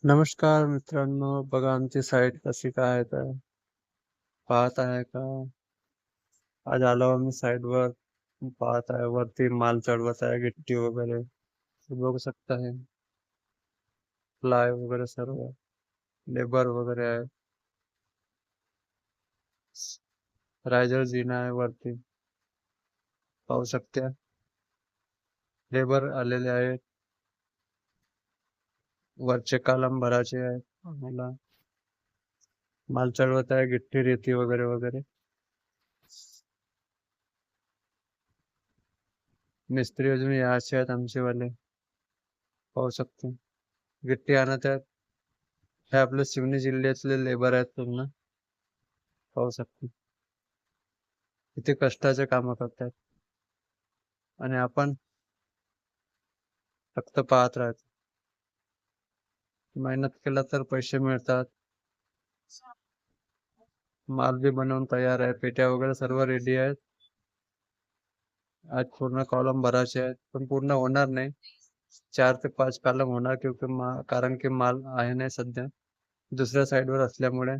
नमस्कार मित्रांनो, बघा आमची साईट कशी काय आहे तर पाहत आहे का? आज आलो आम्ही साईटवर पाहत आहे, वरती माल चढवत आहे, गिट्टी वगैरे हे बघू शकता है, प्लाय वगैरे सर्व लेबर वगैरे आहे. रायझर जिना आहे वरती, पाहू शकता. लेबर आलेले आहेत, वरचे कॉलम भरायचे आहेत आम्हाला. माल चढवत आहे, गिट्टी रेती वगैरे वगैरे. मिस्त्री अजून यायचे आहेत आमचेवाले, पाहू शकतो. गिट्टी आणत आहेत. हे आपले शिवनी जिल्ह्यातले लेबर आहेत पूर्ण, पाहू शकतो. किती कष्टाचे काम करतात आणि आपण फक्त पाहत राहतो. मेहनत केला तर पैसे मिळतात. माल बी बनवून तयार आहे, पेट्या वगैरे सर्व रेडी आहेत. आज पूर्ण कॉलम भरायचे आहेत, पण पूर्ण होणार नाही. 4 ते 5 कॉलम होणार कारण की माल आहे नाही सध्या दुसऱ्या साईडवर असल्यामुळे.